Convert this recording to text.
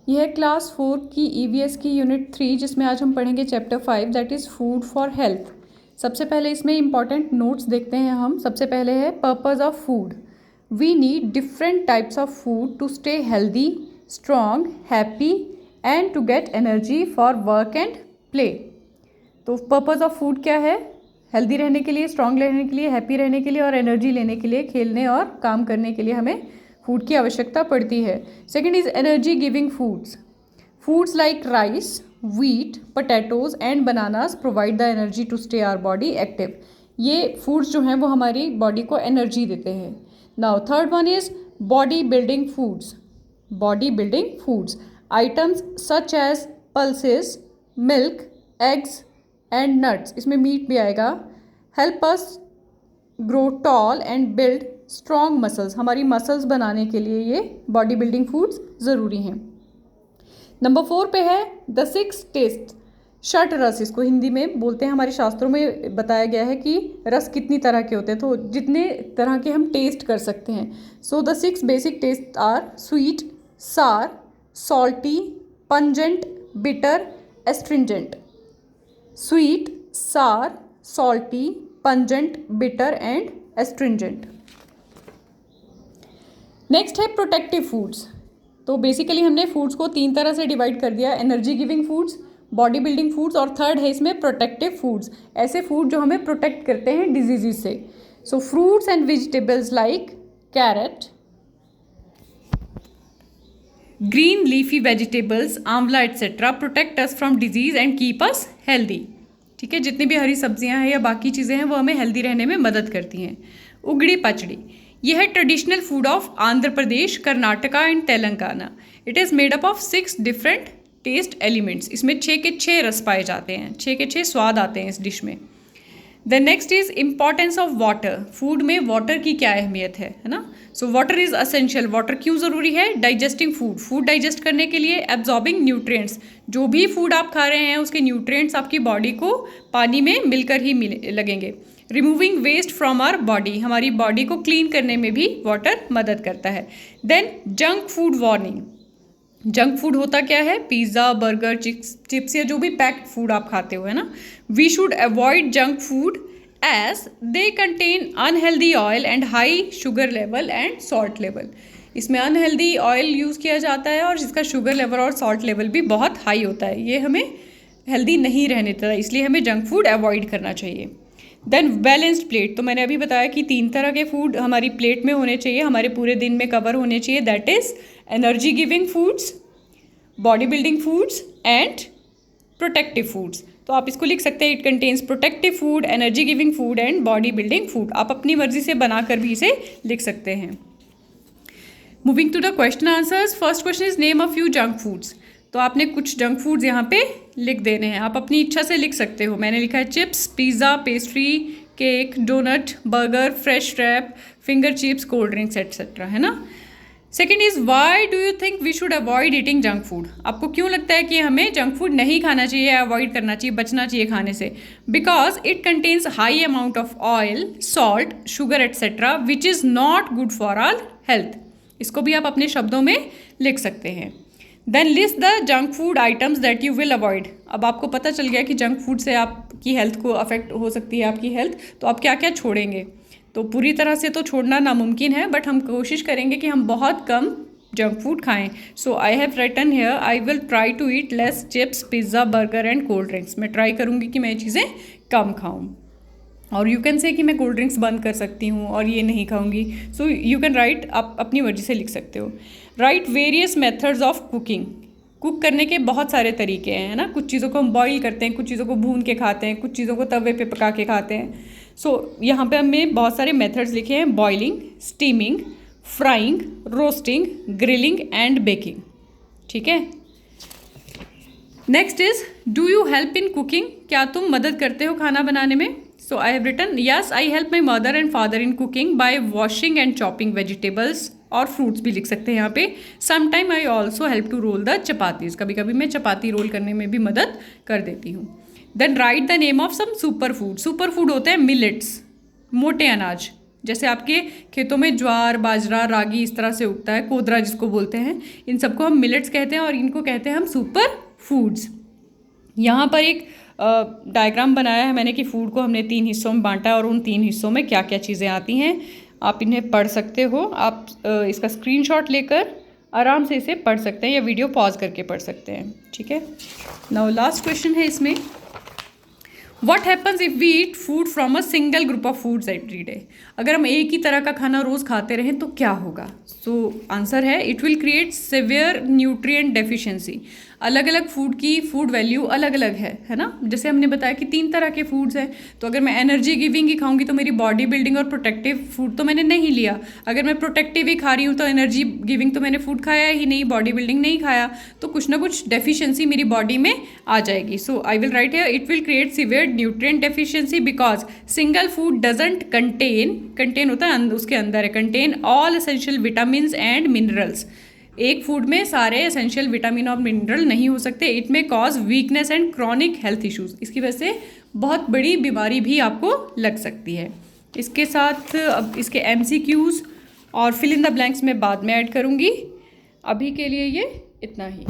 यह है क्लास 4 की EVS की यूनिट 3, जिसमें आज हम पढ़ेंगे chapter 5 that is food for health. सबसे पहले इसमें इंपॉर्टेंट नोट्स देखते हैं हम। सबसे पहले है purpose of food. We need different types of food to stay healthy, strong, happy and to get energy for work and play. तो पर्पज़ ऑफ फूड क्या है? हेल्दी रहने के लिए, स्ट्रॉन्ग रहने के लिए, हैप्पी रहने के लिए और एनर्जी लेने के लिए, खेलने और काम करने के लिए हमें फूड की आवश्यकता पड़ती है। Second is energy giving foods. Foods like rice, wheat, potatoes and bananas provide the energy to stay our body active. ये फूड्स जो हैं वो हमारी बॉडी को एनर्जी देते हैं। Now third one is body building foods. Body building foods items such as pulses, milk, eggs and nuts, इसमें meat भी आएगा, help us grow tall and build strong muscles. हमारी मसल्स बनाने के लिए ये बॉडी बिल्डिंग फूड्स ज़रूरी हैं। नंबर 4 पे है द 6 टेस्ट। षट रस इसको हिंदी में बोलते हैं। हमारे शास्त्रों में बताया गया है कि रस कितनी तरह के होते हैं, तो जितने तरह के हम टेस्ट कर सकते हैं। So the 6 basic taste are sweet, sour, salty, pungent, bitter, astringent. Sweet, sour, salty, pungent, bitter and astringent. Next है प्रोटेक्टिव फूड्स। तो बेसिकली हमने फूड्स को 3 तरह से डिवाइड कर दिया, energy giving foods, body building foods और थर्ड है इसमें प्रोटेक्टिव फूड्स। ऐसे फूड जो हमें प्रोटेक्ट करते हैं डिजीजेस से। So fruits and vegetables like carrot, green leafy vegetables, amla etcetera protect us from disease and keep us healthy. ठीक है, जितनी भी हरी सब्जियां हैं या बाकी चीज़ें हैं वो हमें हेल्दी रहने में मदद करती हैं। उगड़ी पचड़ी, यह है traditional food of Andhra Pradesh, Karnataka and Telangana. It is made up of 6 different taste elements. इसमें 6 के 6 रस पाए जाते हैं, 6 के 6 स्वाद आते हैं इस डिश में। The next is importance of water. Food में वाटर की क्या अहमियत है ना? So water is essential. Water क्यों ज़रूरी है? डाइजेस्टिंग फूड, फूड डाइजेस्ट करने के लिए। एब्जॉर्बिंग न्यूट्रिएंट्स, जो भी फूड आप खा रहे हैं उसके न्यूट्रिएंट्स आपकी बॉडी को पानी में मिलकर ही लगेंगे। Removing waste from our body, हमारी बॉडी को क्लीन करने में भी वाटर मदद करता है। Then junk food warning. Junk food होता क्या है? पिज़्ज़ा, बर्गर, चिप्स या जो भी पैक्ड फूड आप खाते हो, है ना? We should avoid junk food as they contain unhealthy oil and high sugar level and salt level. इसमें अनहेल्दी ऑयल यूज़ किया जाता है और जिसका शुगर लेवल और सॉल्ट लेवल भी बहुत हाई होता है। ये हमें हेल्दी नहीं रहने देता, इसलिए हमें जंक फूड अवॉइड करना चाहिए। देन बैलेंस्ड प्लेट, तो मैंने अभी बताया कि 3 तरह के फूड हमारी प्लेट में होने चाहिए, हमारे पूरे दिन में कवर होने चाहिए। That is energy giving foods, body building foods and protective foods. तो आप इसको लिख सकते हैं, it contains protective food, energy giving food and body building food. आप अपनी मर्जी से बनाकर भी इसे लिख सकते हैं। Moving to the question answers. First question is name a few junk foods. तो आपने कुछ जंक फूड्स यहाँ पे लिख देने हैं, आप अपनी इच्छा से लिख सकते हो। मैंने लिखा है chips, pizza, pastry, cake, donut, burger, fresh wrap, finger chips, cold drinks etcetera, है ना? Second is why do you think we should avoid eating junk food. आपको क्यों लगता है कि हमें जंक फूड नहीं खाना चाहिए, अवॉइड करना चाहिए, बचना चाहिए खाने से? Because it contains high amount of oil, salt, sugar etcetera which is not good for our health. इसको भी आप अपने शब्दों में लिख सकते हैं। Then list the junk food items that you will avoid. अब आपको पता चल गया कि जंक फूड से आपकी हेल्थ को अफेक्ट हो सकती है आपकी हेल्थ, तो आप क्या क्या छोड़ेंगे? तो पूरी तरह से तो छोड़ना नामुमकिन है, बट हम कोशिश करेंगे कि हम बहुत कम जंक फूड खाएं। So I have written here I will try to eat less chips, pizza, burger and cold drinks. मैं ट्राई करूँगी कि मैं ये चीज़ें कम खाऊँ। और यू कैन से कि मैं कोल्ड ड्रिंक्स बंद कर सकती हूँ और ये नहीं खाऊंगी। सो यू कैन राइट, आप अपनी मर्जी से लिख सकते हो। Right various methods of cooking. Cook करने के बहुत सारे तरीके हैं, है ना? कुछ चीज़ों को हम बॉईल करते हैं, कुछ चीज़ों को भून के खाते हैं, कुछ चीज़ों को तवे पे पका के खाते हैं। सो यहाँ पे हमने बहुत सारे मेथड्स लिखे हैं: boiling, steaming, frying, roasting, grilling and baking. ठीक है। Next is do you help in cooking. क्या तुम मदद करते हो खाना बनाने में? So I have written, yes, I help my mother and father in cooking by washing and chopping vegetables, और फ्रूट्स भी लिख सकते हैं यहाँ पे। Sometime I also help to roll the chapatis. कभी कभी मैं चपाती रोल करने में भी मदद कर देती हूँ। Then write the name of some superfood. Superfood होते हैं मिलेट्स, मोटे अनाज, जैसे आपके खेतों में ज्वार, बाजरा, रागी इस तरह से उगता है, कोदरा जिसको बोलते हैं, इन सबको हम मिलेट्स कहते हैं और इनको कहते हैं हम सुपर फूड्स। यहाँ पर एक डायग्राम बनाया है मैंने कि फूड को हमने 3 हिस्सों में बांटा है और उन 3 हिस्सों में क्या क्या चीज़ें आती हैं। आप इन्हें पढ़ सकते हो, आप इसका स्क्रीनशॉट लेकर आराम से इसे पढ़ सकते हैं या वीडियो पॉज करके पढ़ सकते हैं। ठीक है, नाउ लास्ट क्वेश्चन है इसमें, What happens if we eat food from a single group of foods every day? अगर हम एक ही तरह का खाना रोज़ खाते रहें तो क्या होगा? सो आंसर है, it will create severe nutrient deficiency. अलग अलग फूड की फूड वैल्यू अलग अलग है ना। जैसे हमने बताया कि 3 तरह के फूड्स हैं, तो अगर मैं एनर्जी गिविंग ही खाऊंगी तो मेरी बॉडी बिल्डिंग और प्रोटेक्टिव फूड तो मैंने नहीं लिया। अगर मैं प्रोटेक्टिव ही खा रही हूँ तो एनर्जी गिविंग तो मैंने फूड खाया ही नहीं, बॉडी बिल्डिंग नहीं खाया, तो कुछ ना कुछ डेफिशिएंसी मेरी बॉडी में आ जाएगी। So I will write here, it will create severe nutrient deficiency because single food doesn't contain होता है उसके अंदर है, contain all essential vitamins and minerals. एक फूड में सारे एसेंशियल विटामिन और मिनरल नहीं हो सकते। इट में cause weakness and chronic health issues, इसकी वजह से बहुत बड़ी बीमारी भी आपको लग सकती है। इसके साथ अब इसके MCQs और फिल इन द ब्लैंक्स में बाद में ऐड करूँगी। अभी के लिए ये इतना ही।